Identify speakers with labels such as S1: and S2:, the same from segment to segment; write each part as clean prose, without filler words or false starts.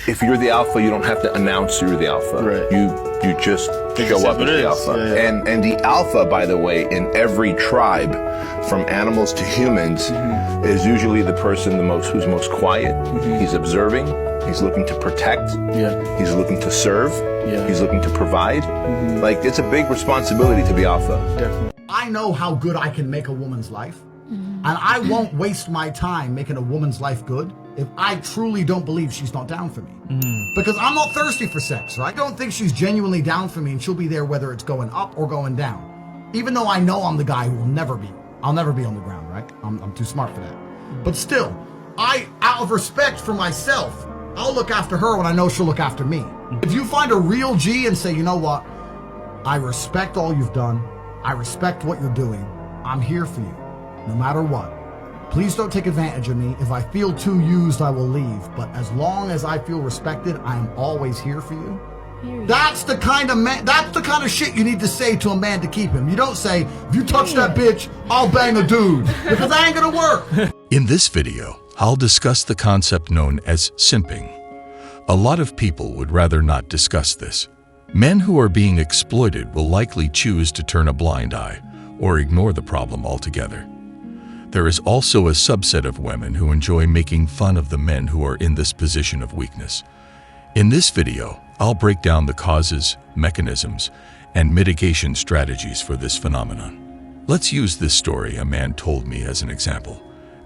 S1: if you're the alpha, you don't have to announce you're the alpha.
S2: Right.
S1: You just show up as the alpha.
S2: Yeah.
S1: And the alpha, by the way, in every tribe, from animals to humans, is usually the person who's most quiet. He's observing. He's looking to protect.
S2: Yeah.
S1: He's looking to serve.
S2: Yeah.
S1: He's looking to provide. Like, it's a big responsibility to be alpha.
S2: Definitely.
S3: I know how good I can make a woman's life, and I won't waste my time making a woman's life good if I truly don't believe she's not down for me. Because I'm not thirsty for sex, right? I don't think she's genuinely down for me, and she'll be there whether it's going up or going down. Even though I know I'm the guy who I'll never be on the ground, right? I'm too smart for that. But still, out of respect for myself, I'll look after her when I know she'll look after me. If you find a real G and say, you know what, I respect all you've done, I respect what you're doing, I'm here for you, no matter what. Please don't take advantage of me. If I feel too used, I will leave. But as long as I feel respected, I am always here for you. That's the kind of shit you need to say to a man to keep him. You don't say, if you touch that bitch, I'll bang a dude. Because that ain't gonna work.
S4: In this video, I'll discuss the concept known as simping. A lot of people would rather not discuss this. Men who are being exploited will likely choose to turn a blind eye or ignore the problem altogether. There is also a subset of women who enjoy making fun of the men who are in this position of weakness. In this video, I'll break down the causes, mechanisms, and mitigation strategies for this phenomenon. Let's use this story a man told me as an example.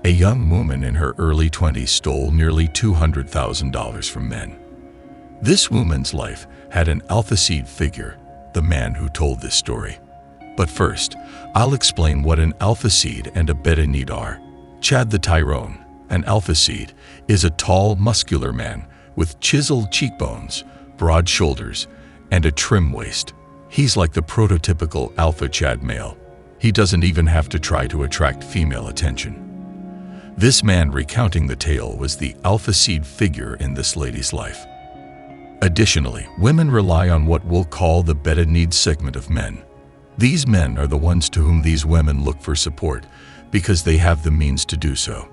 S4: A young woman in her early 20s stole nearly $200,000 from men. This woman's life had an alpha seed figure, the man who told this story. But first, I'll explain what an alpha seed and a beta need are. Chad the Tyrone, an alpha seed, is a tall, muscular man with chiseled cheekbones, broad shoulders, and a trim waist. He's like the prototypical alpha Chad male. He doesn't even have to try to attract female attention. This man recounting the tale was the alpha seed figure in this lady's life. Additionally, women rely on what we'll call the beta need segment of men. These men are the ones to whom these women look for support because they have the means to do so.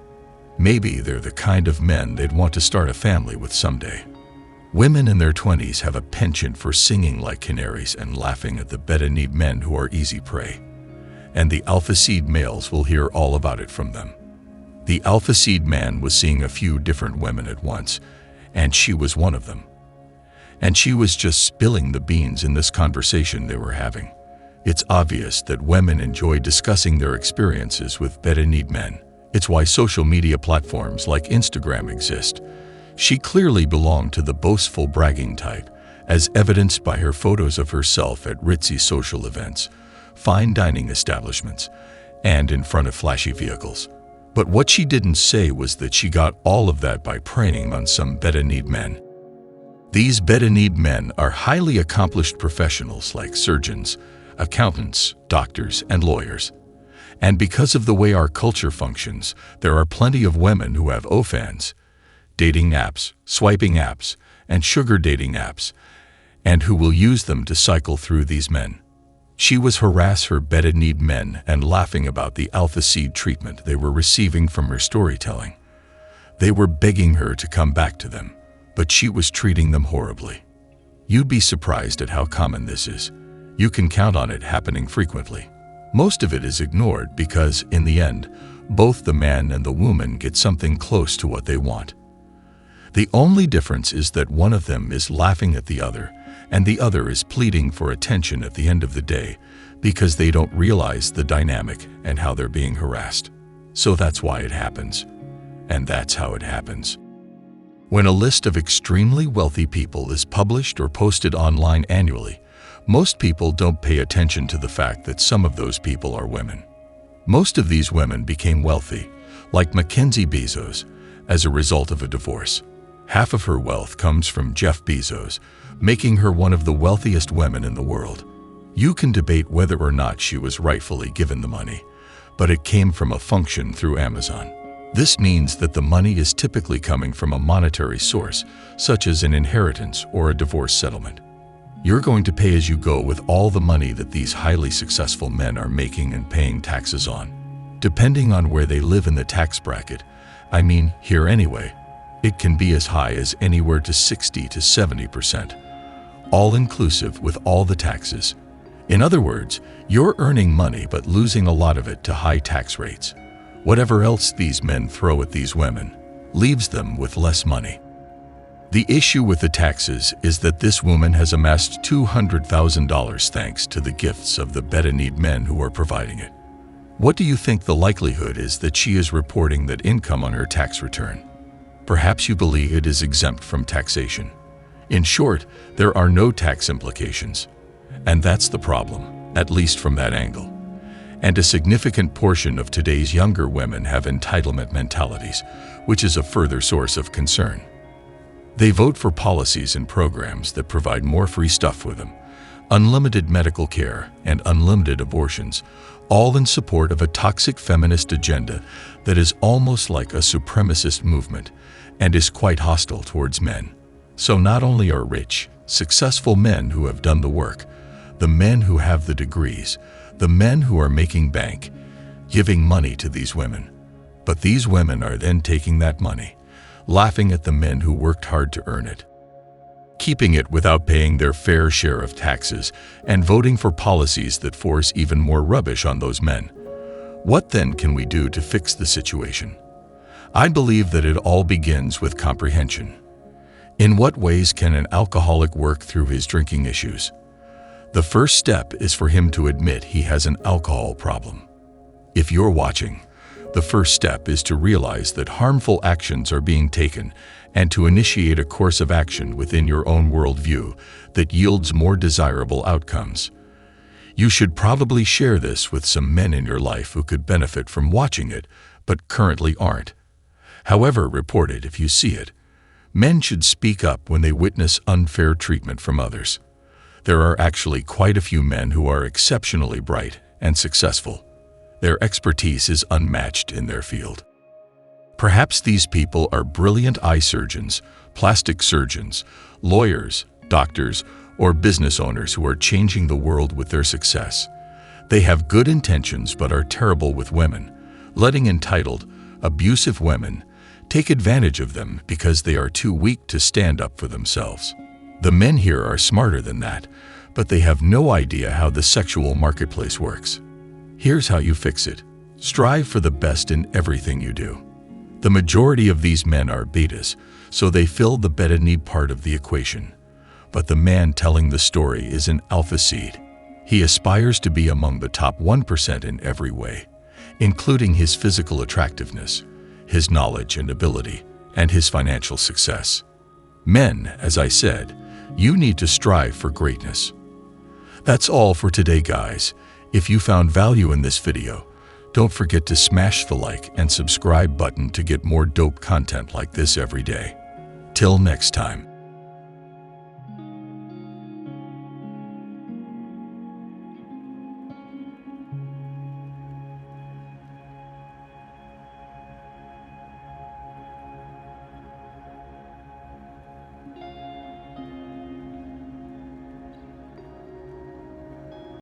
S4: Maybe they're the kind of men they'd want to start a family with someday. Women in their 20s have a penchant for singing like canaries and laughing at the beta need men who are easy prey. And the alpha seed males will hear all about it from them. The alpha seed man was seeing a few different women at once, and she was one of them. And she was just spilling the beans in this conversation they were having. It's obvious that women enjoy discussing their experiences with beta need men. It's why social media platforms like Instagram exist. She clearly belonged to the boastful bragging type, as evidenced by her photos of herself at ritzy social events, fine dining establishments, and in front of flashy vehicles. But what she didn't say was that she got all of that by preying on some beta need men. These beta need men are highly accomplished professionals like surgeons, accountants, doctors, and lawyers. And because of the way our culture functions, there are plenty of women who have OnlyFans, dating apps, swiping apps, and sugar dating apps, and who will use them to cycle through these men. She was harass her beta need men and laughing about the alpha seed treatment they were receiving from her storytelling. They were begging her to come back to them, but she was treating them horribly. You'd be surprised at how common this is. You can count on it happening frequently. Most of it is ignored because, in the end, both the man and the woman get something close to what they want. The only difference is that one of them is laughing at the other, and the other is pleading for attention at the end of the day because they don't realize the dynamic and how they're being harassed. So that's why it happens. And that's how it happens. When a list of extremely wealthy people is published or posted online annually, most people don't pay attention to the fact that some of those people are women. Most of these women became wealthy, like Mackenzie Bezos, as a result of a divorce. Half of her wealth comes from Jeff Bezos, making her one of the wealthiest women in the world. You can debate whether or not she was rightfully given the money, but it came from a function through Amazon. This means that the money is typically coming from a monetary source, such as an inheritance or a divorce settlement. You're going to pay as you go with all the money that these highly successful men are making and paying taxes on. Depending on where they live in the tax bracket, I mean, here anyway, It can be as high as anywhere to 60 to 70%, all inclusive with all the taxes. In other words, you're earning money but losing a lot of it to high tax rates. Whatever else these men throw at these women leaves them with less money. The issue with the taxes is that this woman has amassed $200,000 thanks to the gifts of the Bedanid men who are providing it. What do you think the likelihood is that she is reporting that income on her tax return? Perhaps you believe it is exempt from taxation. In short, there are no tax implications. And that's the problem, at least from that angle. And a significant portion of today's younger women have entitlement mentalities, which is a further source of concern. They vote for policies and programs that provide more free stuff for them, unlimited medical care and unlimited abortions, all in support of a toxic feminist agenda that is almost like a supremacist movement and is quite hostile towards men. So not only are rich, successful men who have done the work, the men who have the degrees, the men who are making bank, giving money to these women, but these women are then taking that money, laughing at the men who worked hard to earn it, keeping it without paying their fair share of taxes, and voting for policies that force even more rubbish on those men. What then can we do to fix the situation? I believe that it all begins with comprehension. In what ways can an alcoholic work through his drinking issues? The first step is for him to admit he has an alcohol problem. If you're watching, the first step is to realize that harmful actions are being taken and to initiate a course of action within your own worldview that yields more desirable outcomes. You should probably share this with some men in your life who could benefit from watching it, but currently aren't. However, report it if you see it. Men should speak up when they witness unfair treatment from others. There are actually quite a few men who are exceptionally bright and successful. Their expertise is unmatched in their field. Perhaps these people are brilliant eye surgeons, plastic surgeons, lawyers, doctors, or business owners who are changing the world with their success. They have good intentions but are terrible with women, letting entitled, abusive women take advantage of them because they are too weak to stand up for themselves. The men here are smarter than that, but they have no idea how the sexual marketplace works. Here's how you fix it. Strive for the best in everything you do. The majority of these men are betas, so they fill the Bedanid part of the equation. But the man telling the story is an alpha seed. He aspires to be among the top 1% in every way, including his physical attractiveness, his knowledge and ability, and his financial success. Men, as I said, you need to strive for greatness. That's all for today, guys. If you found value in this video, don't forget to smash the like and subscribe button to get more dope content like this every day. Till next time.